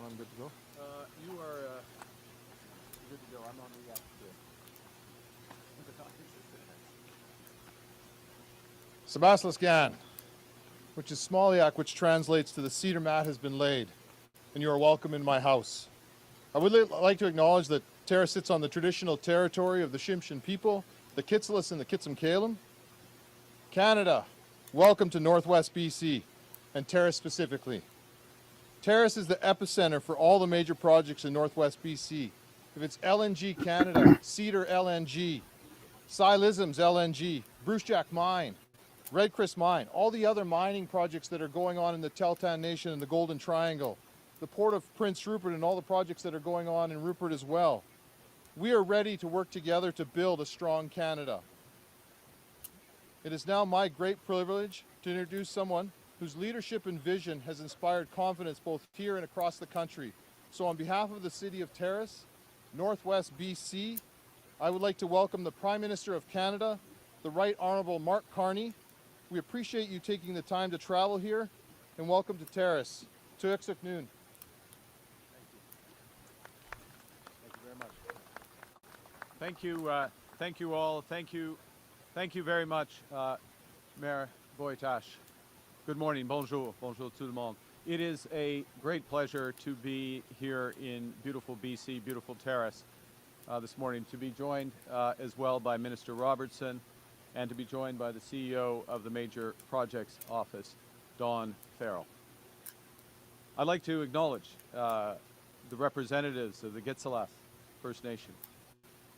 I'm good to go. You are good to go. I'm on the Sebaslasgan, which is Smolyak, which translates to the cedar mat has been laid, and you are welcome in my house. I would like to acknowledge that Terrace sits on the traditional territory of the Tsimshian people, the Kitsillas and the Kitsimkalim. Canada, welcome to Northwest BC, and Terrace specifically. Terrace is the epicenter for all the major projects in Northwest BC. If it's LNG Canada, Cedar LNG, Silisms LNG, Bruce Jack Mine, Red Chris Mine, all the other mining projects that are going on in the Tahltan Nation and the Golden Triangle, the Port of Prince Rupert and all the projects that are going on in Rupert as well. We are ready to work together to build a strong Canada. It is now my great privilege to introduce someone whose leadership and vision has inspired confidence both here and across the country. So on behalf of the City of Terrace, Northwest BC, I would like to welcome the Prime Minister of Canada, the Right Honourable Mark Carney. We appreciate you taking the time to travel here, and welcome to Terrace. Tuiksuk Noon. Thank you very much. Thank you all. Thank you very much, Mayor Boytash. Good morning. Bonjour. Bonjour tout le monde. It is a great pleasure to be here in beautiful BC, beautiful Terrace this morning, to be joined as well by Minister Robertson and to be joined by the CEO of the Major Projects Office, Dawn Farrell. I'd like to acknowledge the representatives of the Gitxalas First Nation,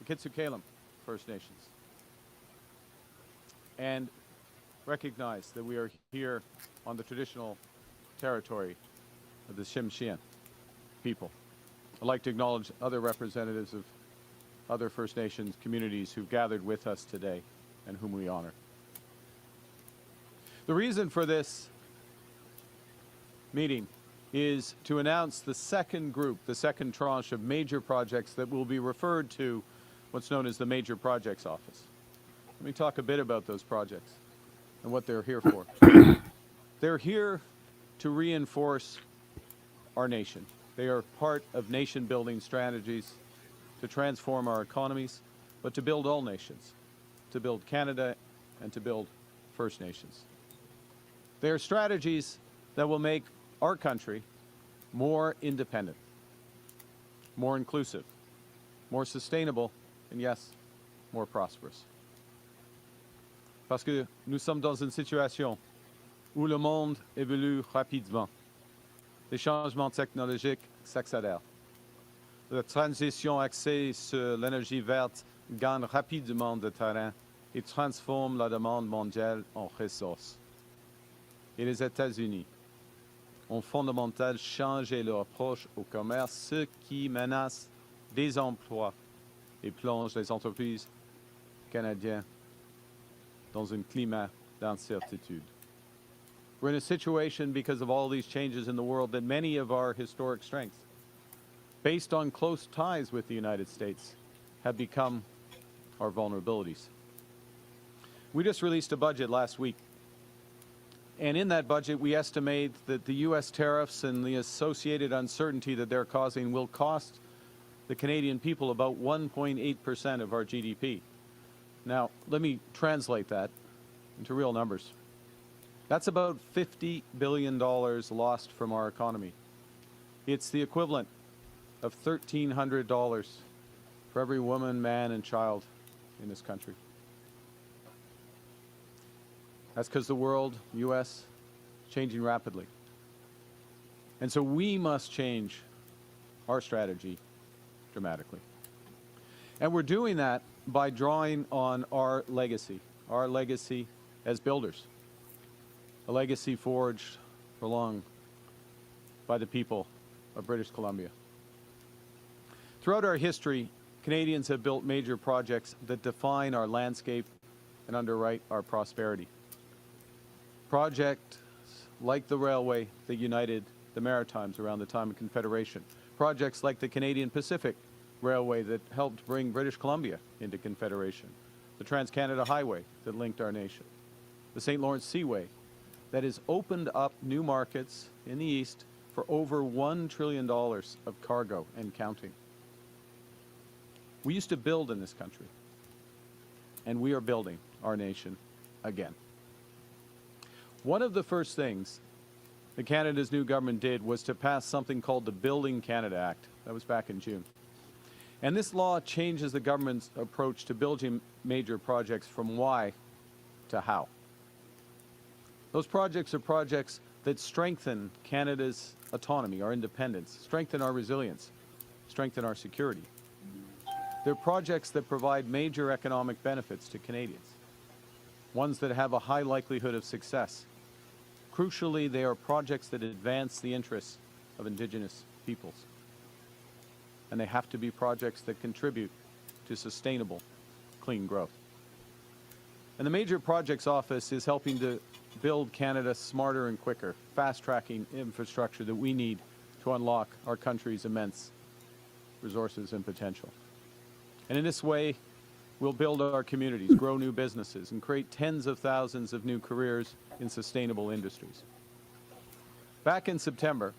the Kitsutkalim First Nations, and recognize that we are here on the traditional territory of the Tsimshian people. I'd like to acknowledge other representatives of other First Nations communities who've gathered with us today and whom we honor. The reason for this meeting is to announce the second group, the second tranche of major projects that will be referred to what's known as the Major Projects Office. Let me talk a bit about those projects and what they're here for. They're here to reinforce our nation. They are part of nation-building strategies to transform our economies, but to build all nations, to build Canada and to build First Nations. They are strategies that will make our country more independent, more inclusive, more sustainable, and yes, more prosperous. Parce que nous sommes dans une situation où le monde évolue rapidement. Les changements technologiques s'accélèrent. La transition axée sur l'énergie verte gagne rapidement de terrain et transforme la demande mondiale en ressources. Et les États-Unis ont fondamentalement changé leur approche au commerce, ce qui menace des emplois et plonge les entreprises canadiennes dans un climat d'incertitude. We're in a situation because of all these changes in the world that many of our historic strengths, based on close ties with the United States, have become our vulnerabilities. We just released a budget last week, and in that budget we estimate that the U.S. tariffs and the associated uncertainty that they're causing will cost the Canadian people about 1.8% of our GDP. Now, let me translate that into real numbers. That's about $50 billion lost from our economy. It's the equivalent of $1,300 for every woman, man, and child in this country. That's because the world, U.S., is changing rapidly. And so we must change our strategy dramatically. And we're doing that by drawing on our legacy as builders, a legacy forged for long by the people of British Columbia. Throughout our history, Canadians have built major projects that define our landscape and underwrite our prosperity. Projects like the railway that united the Maritimes around the time of Confederation. Projects like the Canadian Pacific Railway that helped bring British Columbia into Confederation. The Trans-Canada Highway that linked our nation. The St. Lawrence Seaway that has opened up new markets in the East for over $1 trillion of cargo and counting. We used to build in this country, and we are building our nation again. One of the first things that Canada's new government did was to pass something called the Building Canada Act. That was back in June. And this law changes the government's approach to building major projects from why to how. Those projects are projects that strengthen Canada's autonomy, our independence, strengthen our resilience, strengthen our security. They're projects that provide major economic benefits to Canadians, ones that have a high likelihood of success. Crucially, they are projects that advance the interests of Indigenous peoples. And they have to be projects that contribute to sustainable, clean growth. And the Major Projects Office is helping to build Canada smarter and quicker, fast-tracking infrastructure that we need to unlock our country's immense resources and potential. And in this way, we'll build our communities, grow new businesses, and create tens of thousands of new careers in sustainable industries. Back in September,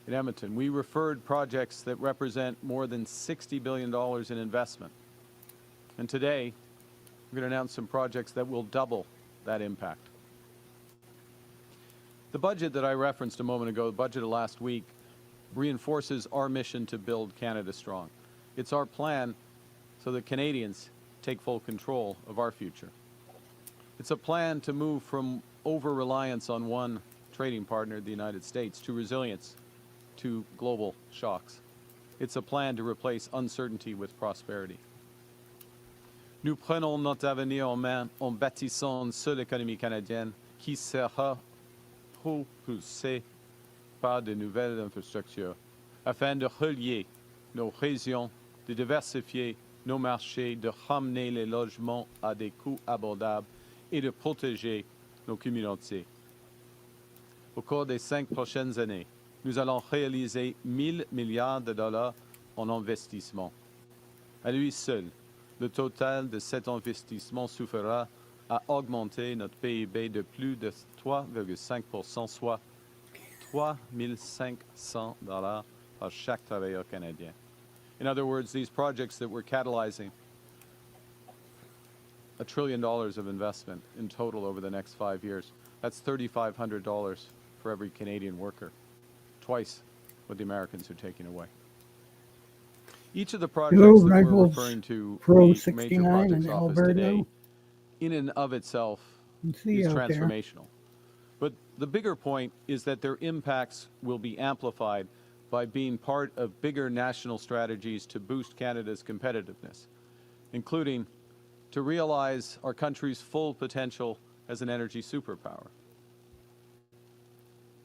in Edmonton, we referred projects that represent more than $60 billion in investment. And today, we're going to announce some projects that will double that impact. The budget that I referenced a moment ago, the budget of last week, reinforces our mission to build Canada strong. It's our plan so that Canadians take full control of our future. It's a plan to move from over-reliance on one trading partner, the United States, to resilience to global shocks. It's a plan to replace uncertainty with prosperity. Nous prenons notre avenir en main en bâtissant une seule économie canadienne qui sera propulsée par de nouvelles infrastructures afin de relier nos régions, de diversifier nos marchés, de ramener les logements à des coûts abordables et de protéger nos communautés. Au cours des 5 prochaines années, nous allons réaliser 1 000 milliards de dollars en investissement. À lui seul, le total de cet investissement suffira à augmenter notre PIB de plus de 3,5%, soit 3 500 dollars par chaque travailleur canadien. In other words, these projects that we're catalyzing, $1 trillion of investment in total over the next 5 years. That's $3,500 for every Canadian worker, twice what the Americans are taking away. Each of the projects Hello, that we're Rifles referring to, Pro the Major 69 Projects in Office Alberta. today, in and of itself, See is you out there. transformational. But the bigger point is that their impacts will be amplified by being part of bigger national strategies to boost Canada's competitiveness, including to realize our country's full potential as an energy superpower,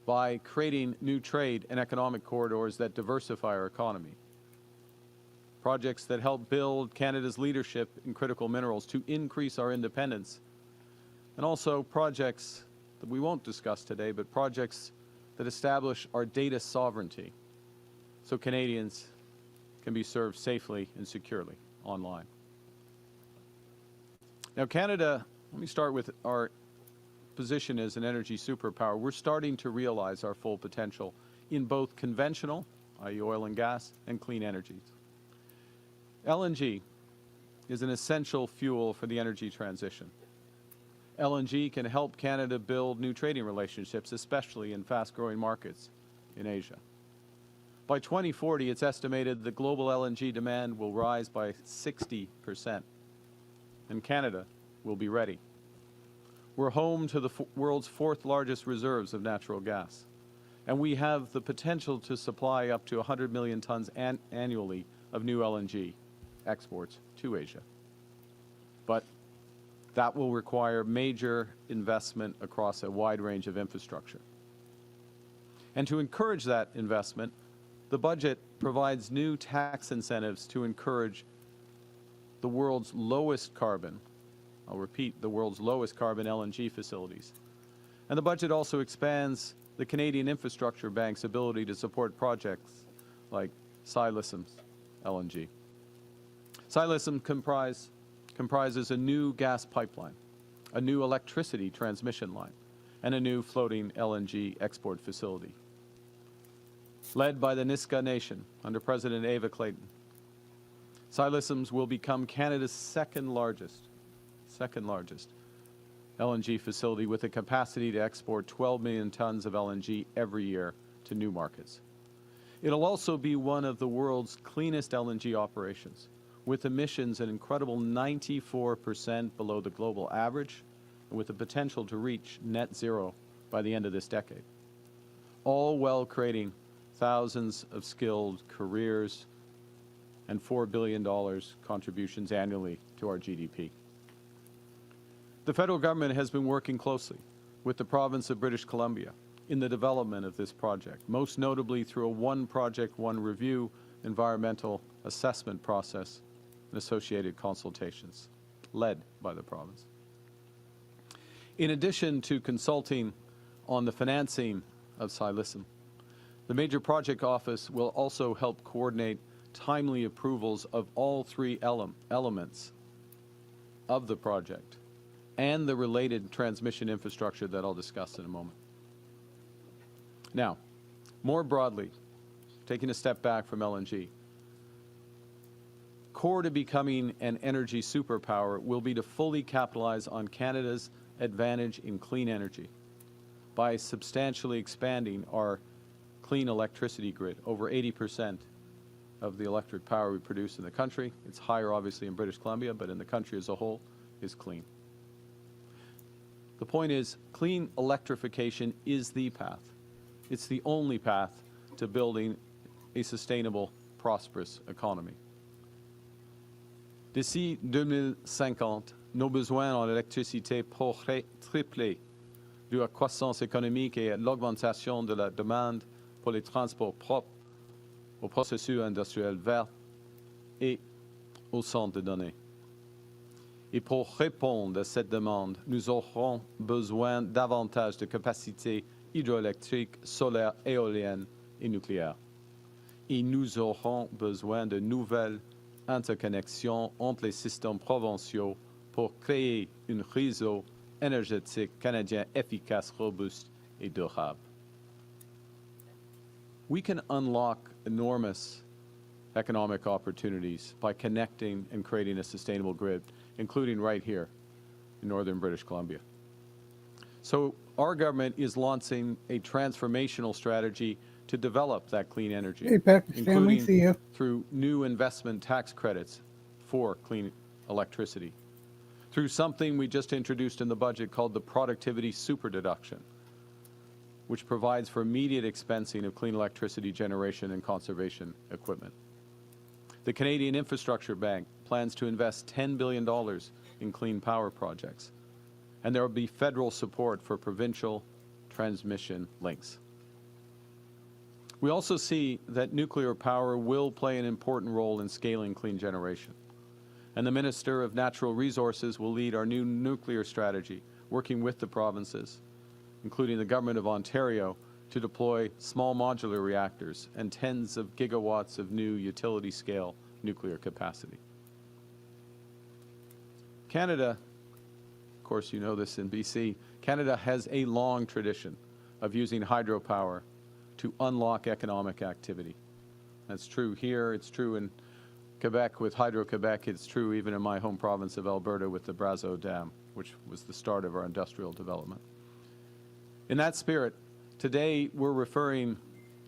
by creating new trade and economic corridors that diversify our economy, projects that help build Canada's leadership in critical minerals to increase our independence, and also projects that we won't discuss today, but projects that establish our data sovereignty so Canadians can be served safely and securely online. Now, Canada, let me start with our position as an energy superpower. We're starting to realize our full potential in both conventional, i.e. oil and gas, and clean energies. LNG is an essential fuel for the energy transition. LNG can help Canada build new trading relationships, especially in fast-growing markets in Asia. By 2040, it's estimated that global LNG demand will rise by 60%, and Canada will be ready. We're home to the world's 4th largest reserves of natural gas, and we have the potential to supply up to 100 million tons annually of new LNG exports to Asia. But that will require major investment across a wide range of infrastructure. And to encourage that investment, the budget provides new tax incentives to encourage the world's lowest carbon, I'll repeat, the world's lowest carbon LNG facilities. And the budget also expands the Canadian Infrastructure Bank's ability to support projects like Silissam's LNG. Silisam comprises a new gas pipeline, a new electricity transmission line, and a new floating LNG export facility Led by the Niska Nation under President Ava Clayton, Ksi Lisims will become Canada's second largest LNG facility with a capacity to export 12 million tons of LNG every year to new markets. It'll also be one of the world's cleanest LNG operations, with emissions an incredible 94% below the global average, and with the potential to reach net zero by the end of this decade, all while creating thousands of skilled careers and $4 billion contributions annually to our GDP. The federal government has been working closely with the province of British Columbia in the development of this project, most notably through a one project, one review environmental assessment process and associated consultations led by the province. In addition to consulting on the financing of Ksi Lisims, the Major Project Office will also help coordinate timely approvals of all three elements of the project and the related transmission infrastructure that I'll discuss in a moment. Now, more broadly, taking a step back from LNG, core to becoming an energy superpower will be to fully capitalize on Canada's advantage in clean energy by substantially expanding our clean electricity grid. Over 80% of the electric power we produce in the country, it's higher obviously in British Columbia, but in the country as a whole, is clean. The point is, clean electrification is the path. It's the only path to building a sustainable, prosperous economy. D'ici 2050, nos besoins en électricité pourraient tripler dû à la croissance économique et à l'augmentation de la demande pour les transports propres, aux processus industriels verts et aux centres de données. Et pour répondre à cette demande, nous aurons besoin davantage de capacités hydroélectriques, solaires, éoliennes et nucléaires. Et nous aurons besoin de nouvelles interconnexions entre les systèmes provinciaux pour créer un réseau énergétique canadien efficace, robuste et durable. We can unlock enormous economic opportunities by connecting and creating a sustainable grid, including right here in northern British Columbia. So our government is launching a transformational strategy to develop that clean energy, Hey, Patrick Stanley, see you. through new investment tax credits for clean electricity, through something we just introduced in the budget called the Productivity Super Deduction, which provides for immediate expensing of clean electricity generation and conservation equipment. The Canadian Infrastructure Bank plans to invest $10 billion in clean power projects, and there will be federal support for provincial transmission links. We also see that nuclear power will play an important role in scaling clean generation, and the Minister of Natural Resources will lead our new nuclear strategy, working with the provinces, including the Government of Ontario, to deploy small modular reactors and tens of gigawatts of new utility-scale nuclear capacity. Canada, of course you know this in BC, Canada has a long tradition of using hydropower to unlock economic activity. That's true here, it's true in Quebec with Hydro-Quebec, it's true even in my home province of Alberta with the Brazeau Dam, which was the start of our industrial development. In that spirit, today we're referring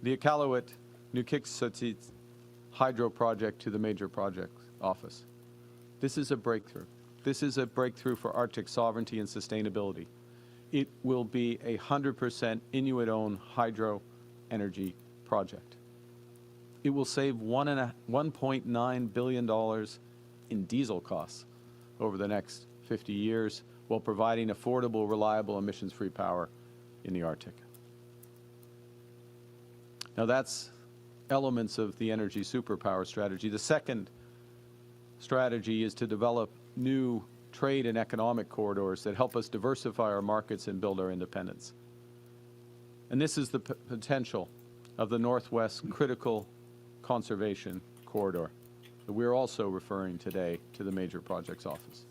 the Iqaluit Nuqiqsutit hydro project to the Major Projects Office. This is a breakthrough. This is a breakthrough for Arctic sovereignty and sustainability. It will be a 100% Inuit-owned hydro energy project. It will save $1.9 billion in diesel costs over the next 50 years while providing affordable, reliable, emissions-free power in the Arctic. Now that's elements of the energy superpower strategy. The second strategy is to develop new trade and economic corridors that help us diversify our markets and build our independence. And this is the potential of the Northwest Critical Conservation Corridor that we're also referring today to the Major Projects Office.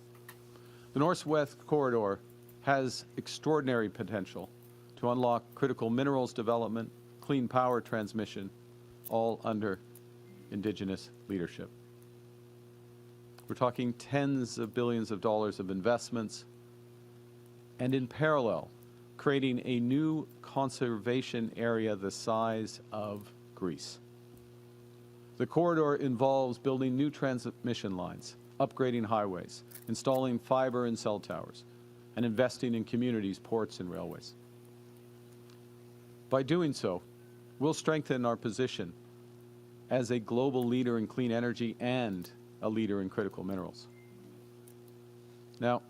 The Northwest Corridor has extraordinary potential to unlock critical minerals development, clean power transmission, all under Indigenous leadership. We're talking tens of billions of dollars of investments, and in parallel, creating a new conservation area the size of Greece. The corridor involves building new transmission lines, upgrading highways, installing fiber and cell towers, and investing in communities, ports, and railways. By doing so, we'll strengthen our position as a global leader in clean energy and a leader in critical minerals. Now,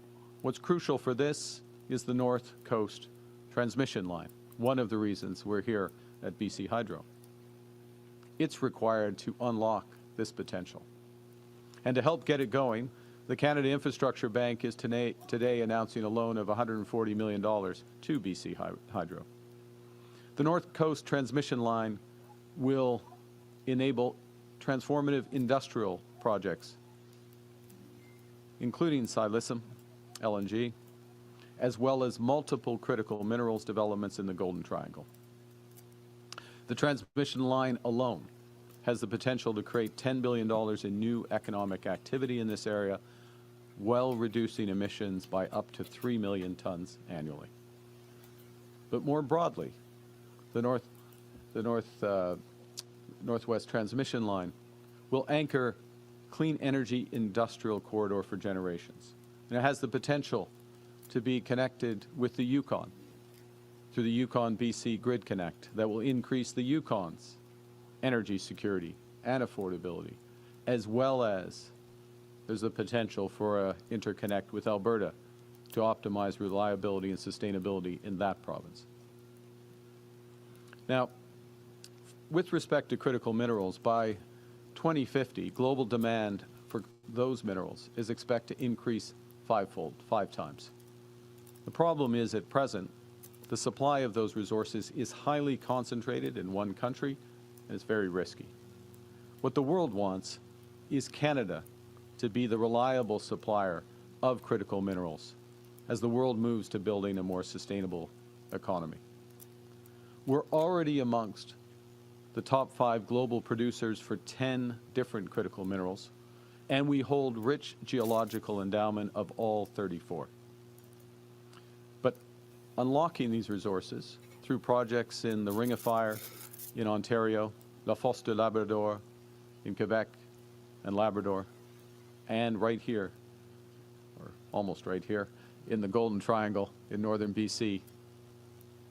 what's crucial for this is the North Coast transmission line, one of the reasons we're here at BC Hydro. It's required to unlock this potential. And to help get it going, the Canada Infrastructure Bank is today announcing a loan of $140 million to BC Hydro. The North Coast transmission line will enable transformative industrial projects, including silicium, LNG, as well as multiple critical minerals developments in the Golden Triangle. The transmission line alone has the potential to create $10 billion in new economic activity in this area, while reducing emissions by up to 3 million tons annually. But more broadly, the Northwest Transmission Line will anchor clean energy industrial corridor for generations. And it has the potential to be connected with the Yukon through the Yukon-BC Grid Connect that will increase the Yukon's energy security and affordability, as well as there's the potential for an interconnect with Alberta to optimize reliability and sustainability in that province. Now, with respect to critical minerals, by 2050, global demand for those minerals is expected to increase fivefold, 5 times. The problem is, at present, the supply of those resources is highly concentrated in one country, and it's very risky. What the world wants is Canada to be the reliable supplier of critical minerals as the world moves to building a more sustainable economy. We're already amongst the top 5 global producers for 10 different critical minerals, and we hold rich geological endowment of all 34. But unlocking these resources through projects in the Ring of Fire in Ontario, La Fosse de Labrador in Quebec and Labrador, and right here, or almost right here, in the Golden Triangle in northern BC,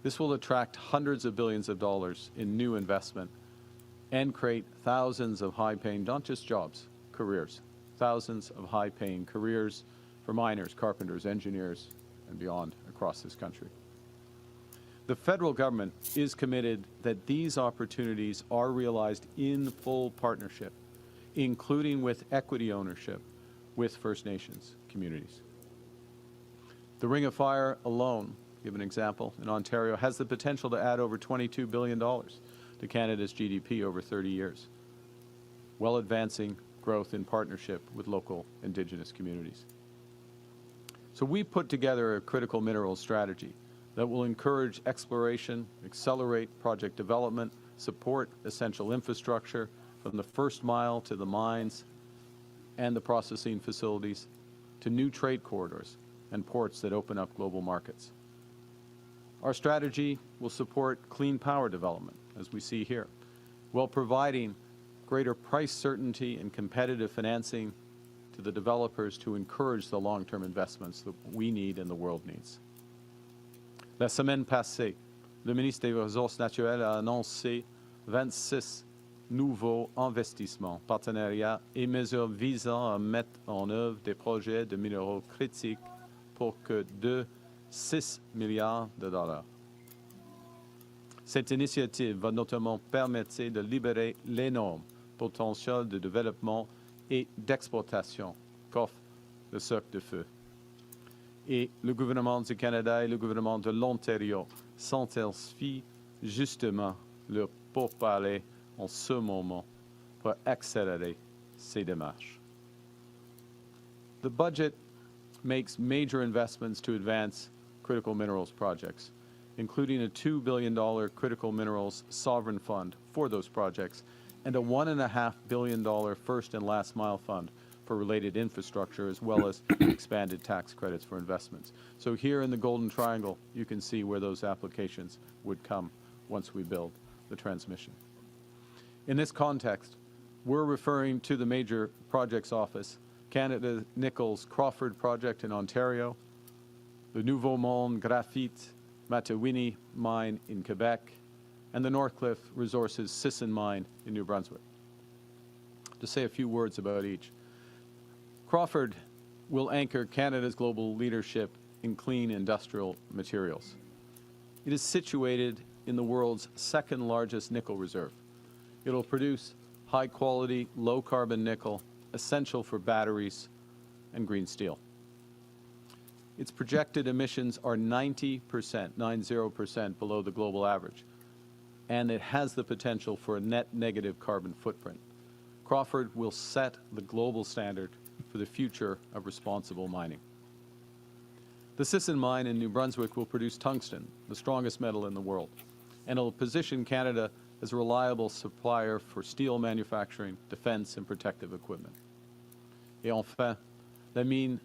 this will attract hundreds of billions of dollars in new investment and create thousands of high-paying, not just jobs, careers, thousands of high-paying careers for miners, carpenters, engineers, and beyond across this country. The federal government is committed that these opportunities are realized in full partnership, including with equity ownership with First Nations communities. The Ring of Fire alone, give an example, in Ontario, has the potential to add over $22 billion to Canada's GDP over 30 years, while advancing growth in partnership with local Indigenous communities. So we put together a critical minerals strategy that will encourage exploration, accelerate project development, support essential infrastructure from the first mile to the mines and the processing facilities, to new trade corridors and ports that open up global markets. Our strategy will support clean power development, as we see here, while providing greater price certainty and competitive financing to the developers to encourage the long-term investments that we need and the world needs. La semaine passée, le ministre des Ressources naturelles a annoncé 26 nouveaux investissements, partenariats et mesures visant à mettre en œuvre des projets de minéraux critiques pour que de 6 milliards de dollars. Cette initiative va notamment permettre de libérer l'énorme potentiel de développement et d'exportation qu'offre le cercle de feu. Et le gouvernement du Canada et le gouvernement de l'Ontario s'intensifient justement leur pourparlers en ce moment pour accélérer ces démarches. The budget makes major investments to advance critical minerals projects, including a $2 billion critical minerals sovereign fund for those projects and a $1.5 billion first and last mile fund for related infrastructure, as well as expanded tax credits for investments. So here in the Golden Triangle, you can see where those applications would come once we build the transmission. In this context, we're referring to the Major Projects Office, Canada Nickel's Crawford project in Ontario, the Nouveau Monde Graphite Matawini mine in Quebec, and the Northcliffe Resources Sisson mine in New Brunswick. To say a few words about each. Crawford will anchor Canada's global leadership in clean industrial materials. It is situated in the world's second largest nickel reserve. It'll produce high-quality, low-carbon nickel, essential for batteries and green steel. Its projected emissions are 90% below the global average, and it has the potential for a net negative carbon footprint. Crawford will set the global standard for the future of responsible mining. The Sisson mine in New Brunswick will produce tungsten, the strongest metal in the world, and it will position Canada as a reliable supplier for steel manufacturing, defense, and protective equipment. Et enfin, la mine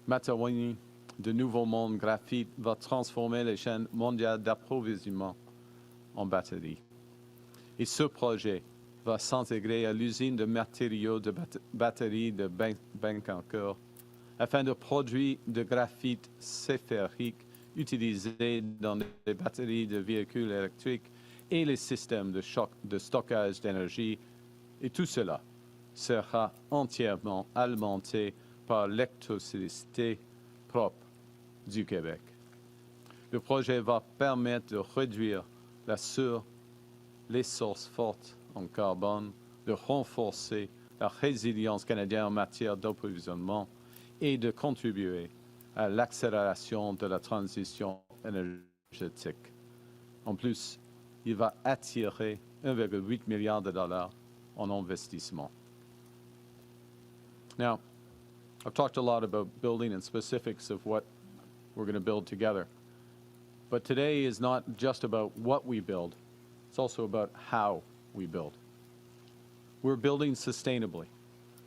Matawini de Nouveau Monde Graphite va transformer les chaînes mondiales d'approvisionnement en batteries. Et ce projet va s'intégrer à l'usine de matériaux de batteries de Contrecœur afin de produire de graphite sphérique utilisé dans les batteries de véhicules électriques et les systèmes de stockage d'énergie, et tout cela sera entièrement alimenté par l'électricité propre du Québec. Le projet va permettre de réduire les sources fortes en carbone, de renforcer la résilience canadienne en matière d'approvisionnement et de contribuer à l'accélération de la transition énergétique. En plus, il va attirer 1,8 milliard de dollars en investissement. Now, I've talked a lot about building and specifics of what we're going to build together. But today is not just about what we build, it's also about how we build. We're building sustainably,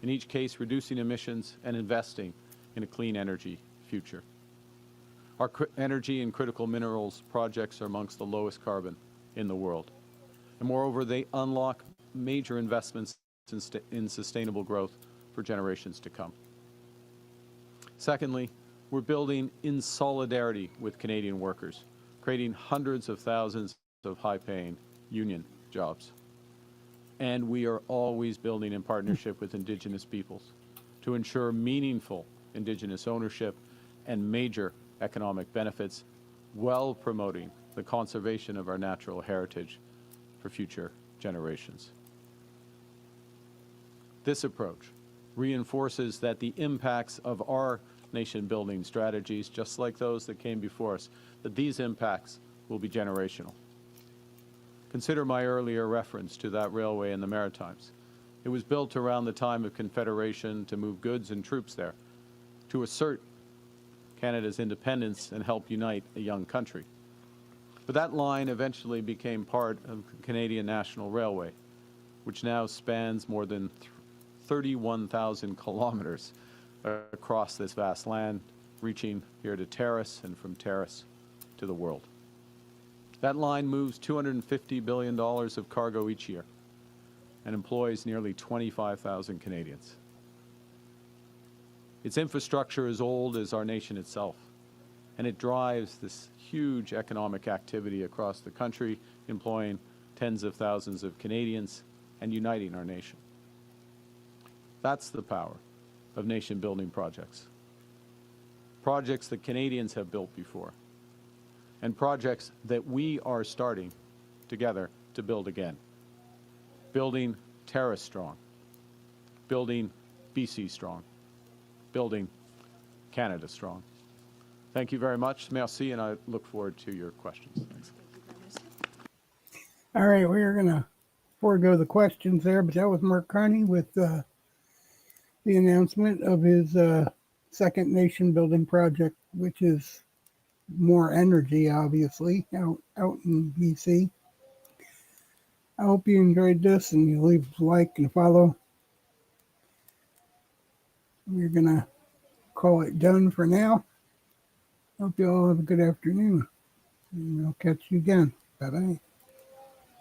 in each case reducing emissions and investing in a clean energy future. Our energy and critical minerals projects are amongst the lowest carbon in the world. And moreover, they unlock major investments in sustainable growth for generations to come. Secondly, we're building in solidarity with Canadian workers, creating hundreds of thousands of high-paying union jobs. And we are always building in partnership with Indigenous peoples to ensure meaningful Indigenous ownership and major economic benefits while promoting the conservation of our natural heritage for future generations. This approach reinforces that the impacts of our nation-building strategies, just like those that came before us, that these impacts will be generational. Consider my earlier reference to that railway in the Maritimes. It was built around the time of Confederation to move goods and troops there, to assert Canada's independence and help unite a young country. But that line eventually became part of the Canadian National Railway, which now spans more than 31,000 kilometers across this vast land, reaching here to Terrace and from Terrace to the world. That line moves $250 billion of cargo each year and employs nearly 25,000 Canadians. Its infrastructure is old as our nation itself, and it drives this huge economic activity across the country, employing tens of thousands of Canadians and uniting our nation. That's the power of nation-building projects. Projects that Canadians have built before, and projects that we are starting together to build again. Building Terrace strong, building BC strong, building Canada strong. Thank you very much. Merci, and I look forward to your questions. Thanks. All right, we're going to forego the questions there, but that was Mark Carney with the announcement of his second nation building project, which is more energy, obviously, out in BC. I hope you enjoyed this and you leave a like and follow. We're going to call it done for now. Hope you all have a good afternoon. And I'll catch you again. Bye-bye.